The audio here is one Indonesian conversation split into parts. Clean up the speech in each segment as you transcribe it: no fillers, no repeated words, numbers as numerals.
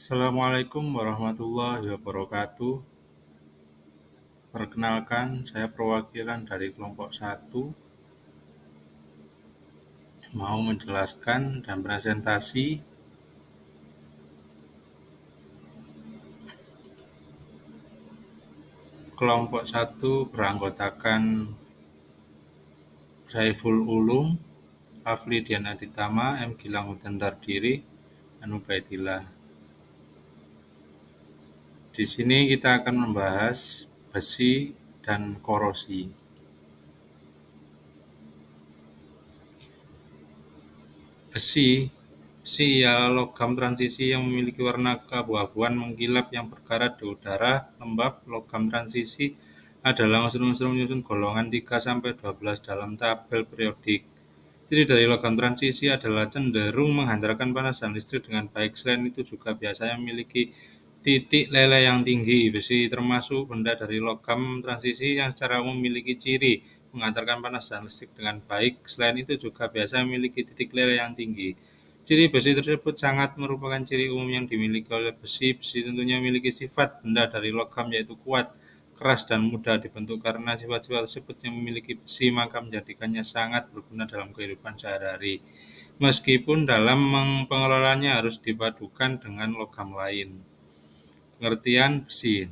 Assalamualaikum warahmatullahi wabarakatuh. Perkenalkan, saya perwakilan dari kelompok satu mau menjelaskan dan presentasi. Kelompok satu beranggotakan Saiful Ulum, Rafli Dian Aditama, M. Gilang Hudandardiri, Anu Baidillah. Di sini kita akan membahas besi dan korosi. Besi ialah logam transisi yang memiliki warna keabu-abuan mengkilap yang berkarat di udara. Lembab logam transisi adalah unsur-unsur menyusun golongan 3-12 dalam tabel periodik. Ciri dari logam transisi adalah cenderung menghantarkan panas dan listrik dengan baik. Selain itu juga biasanya memiliki titik leleh yang tinggi. Besi termasuk benda dari logam transisi yang secara umum memiliki ciri menghantarkan panas dan listrik dengan baik. Selain itu juga biasa memiliki titik leleh yang tinggi. Ciri besi tersebut sangat merupakan ciri umum yang dimiliki oleh besi. Besi tentunya memiliki sifat benda dari logam yaitu kuat, keras, dan mudah dibentuk. Karena sifat-sifat tersebut yang memiliki besi maka menjadikannya sangat berguna dalam kehidupan sehari-hari. Meskipun dalam pengelolaannya harus dipadukan dengan logam lain. Pengertian besi.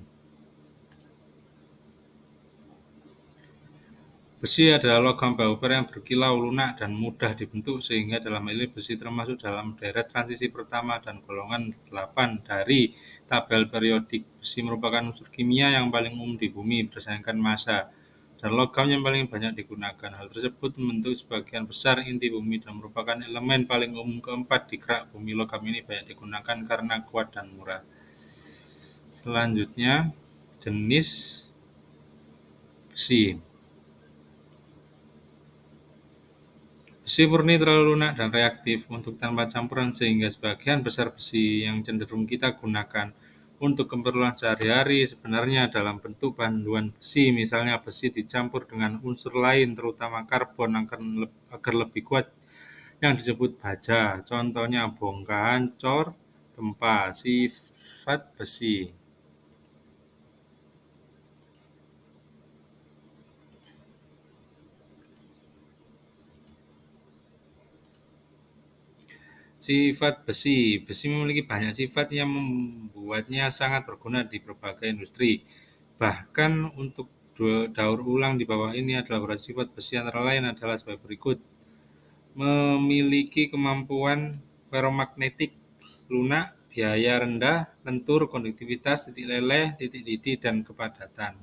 Besi adalah logam pauper yang berkilau, lunak, dan mudah dibentuk sehingga dalam hal ini besi termasuk dalam deret transisi pertama dan golongan 8 dari tabel periodik. Besi merupakan unsur kimia yang paling umum di bumi berdasarkan massa dan logam yang paling banyak digunakan. Hal tersebut membentuk sebagian besar inti bumi dan merupakan elemen paling umum keempat di kerak bumi. Logam ini banyak digunakan karena kuat dan murah. Selanjutnya, jenis besi. Besi murni terlalu lunak dan reaktif untuk tanpa campuran sehingga sebagian besar besi yang cenderung kita gunakan untuk keperluan sehari-hari sebenarnya dalam bentuk banduan besi. Misalnya besi dicampur dengan unsur lain terutama karbon agar lebih kuat yang disebut baja. Contohnya bongkahan, cor, tempa. Sifat besi. Sifat besi. Besi memiliki banyak sifat yang membuatnya sangat berguna di berbagai industri. Bahkan untuk daur ulang di bawah ini adalah beberapa sifat besi antara lain adalah sebagai berikut. Memiliki kemampuan ferromagnetik, lunak, biaya rendah, lentur, konduktivitas, titik leleh, titik didih, dan kepadatan.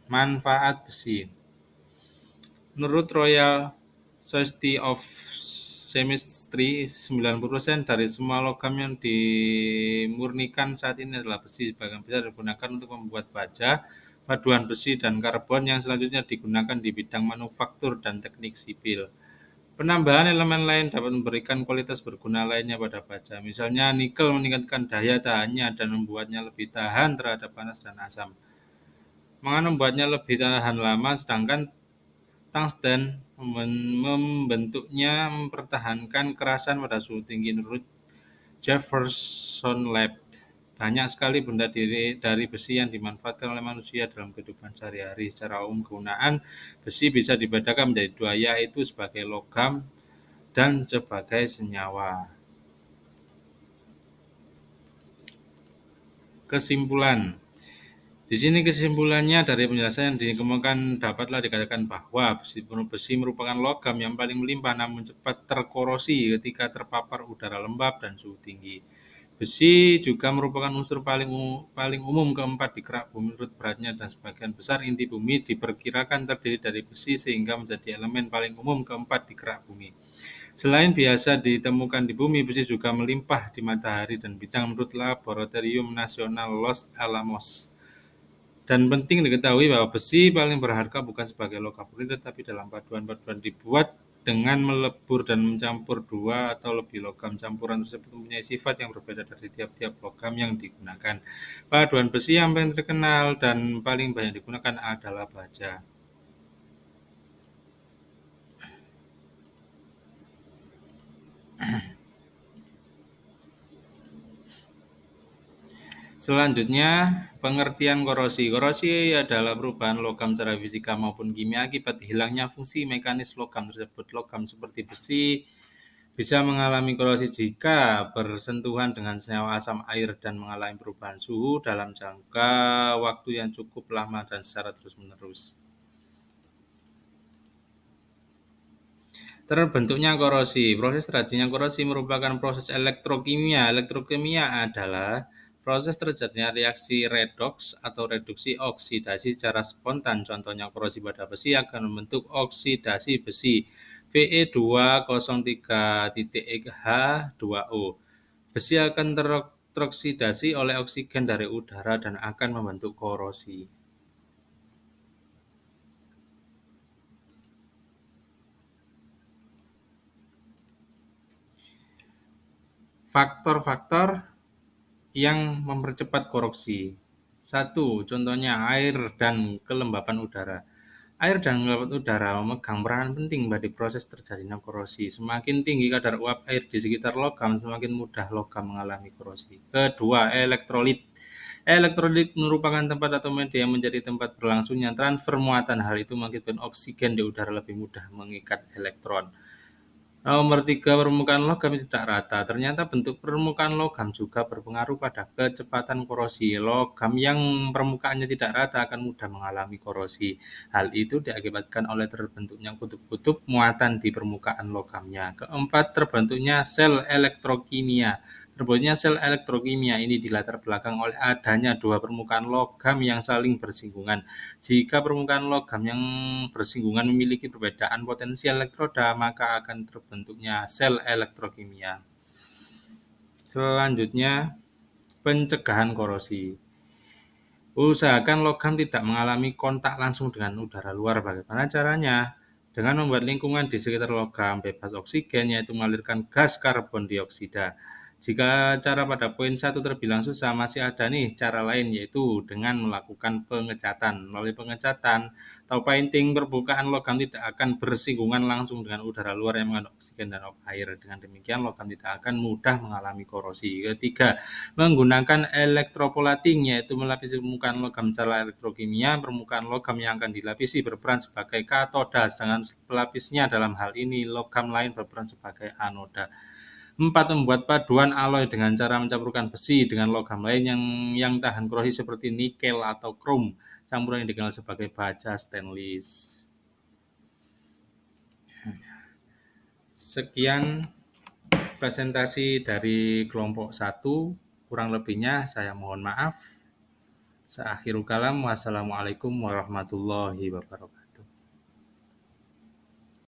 Manfaat besi. Menurut Royal Society of Chemistry, 90% dari semua logam yang dimurnikan saat ini adalah besi. Sebagian besar digunakan untuk membuat baja, paduan besi, dan karbon yang selanjutnya digunakan di bidang manufaktur dan teknik sipil. Penambahan elemen lain dapat memberikan kualitas berguna lainnya pada baja. Misalnya, nikel meningkatkan daya tahannya dan membuatnya lebih tahan terhadap panas dan asam. Membuatnya lebih tahan lama, sedangkan tungsten membentuknya mempertahankan kerasan pada suhu tinggi. Menurut Jefferson Lab, banyak sekali benda dari besi yang dimanfaatkan oleh manusia dalam kehidupan sehari-hari. Secara umum kegunaan besi bisa dibedakan menjadi dua, yaitu sebagai logam dan sebagai senyawa. Kesimpulan. Di sini kesimpulannya dari penjelasan yang dikemukakan dapatlah dikatakan bahwa besi merupakan logam yang paling melimpah namun cepat terkorosi ketika terpapar udara lembab dan suhu tinggi. Besi juga merupakan unsur paling umum keempat di kerak bumi menurut beratnya dan sebagian besar inti bumi diperkirakan terdiri dari besi sehingga menjadi elemen paling umum keempat di kerak bumi. Selain biasa ditemukan di bumi, besi juga melimpah di matahari dan bintang menurut Laboratorium Nasional Los Alamos. Dan penting diketahui bahwa besi paling berharga bukan sebagai logam murni tetapi dalam paduan-paduan dibuat dengan melebur dan mencampur dua atau lebih logam. Campuran tersebut mempunyai sifat yang berbeda dari tiap-tiap logam yang digunakan. Paduan besi yang paling terkenal dan paling banyak digunakan adalah baja. Selanjutnya, pengertian korosi. Korosi adalah perubahan logam secara fisika maupun kimia akibat hilangnya fungsi mekanis logam tersebut. Logam seperti besi bisa mengalami korosi jika bersentuhan dengan senyawa asam air dan mengalami perubahan suhu dalam jangka waktu yang cukup lama dan secara terus-menerus. Terbentuknya korosi. Proses terjadinya korosi merupakan proses elektrokimia. Elektrokimia adalah proses terjadinya reaksi redoks atau reduksi oksidasi secara spontan. Contohnya korosi pada besi akan membentuk oksidasi besi Fe203.H2O. Besi akan teroksidasi oleh oksigen dari udara dan akan membentuk korosi. Faktor-faktor yang mempercepat korosi. Satu, contohnya air dan kelembapan udara. Air dan kelembapan udara memegang peran penting pada proses terjadinya korosi. Semakin tinggi kadar uap air di sekitar logam, semakin mudah logam mengalami korosi. Kedua, elektrolit. Elektrolit merupakan tempat atau media yang menjadi tempat berlangsungnya transfer muatan. Hal itu mengakibatkan oksigen di udara lebih mudah mengikat elektron. Nomor 3, permukaan logam tidak rata. Ternyata bentuk permukaan logam juga berpengaruh pada kecepatan korosi. Logam yang permukaannya tidak rata akan mudah mengalami korosi. Hal itu diakibatkan oleh terbentuknya kutub-kutub muatan di permukaan logamnya. Keempat, terbentuknya sel elektrokimia. Terbentuknya sel elektrokimia ini dilatar belakang oleh adanya dua permukaan logam yang saling bersinggungan. Jika permukaan logam yang bersinggungan memiliki perbedaan potensi elektroda, maka akan terbentuknya sel elektrokimia. Selanjutnya, pencegahan korosi. Usahakan logam tidak mengalami kontak langsung dengan udara luar. Bagaimana caranya? Dengan membuat lingkungan di sekitar logam bebas oksigen, yaitu mengalirkan gas karbon dioksida. Jika cara pada poin 1 terbilang susah, masih ada nih cara lain, yaitu dengan melakukan pengecatan. Melalui pengecatan atau painting, permukaan logam tidak akan bersinggungan langsung dengan udara luar yang mengandung oksigen dan air. Dengan demikian, logam tidak akan mudah mengalami korosi. Ketiga, menggunakan elektroplating, yaitu melapisi permukaan logam secara elektrokimia. Permukaan logam yang akan dilapisi berperan sebagai katoda, sedangkan pelapisnya dalam hal ini logam lain berperan sebagai anoda. 4, membuat paduan alloy dengan cara mencampurkan besi dengan logam lain yang tahan korosi seperti nikel atau krom, campuran yang dikenal sebagai baja stainless. Sekian presentasi dari kelompok 1, kurang lebihnya saya mohon maaf. Akhirul kalam, wassalamualaikum warahmatullahi wabarakatuh.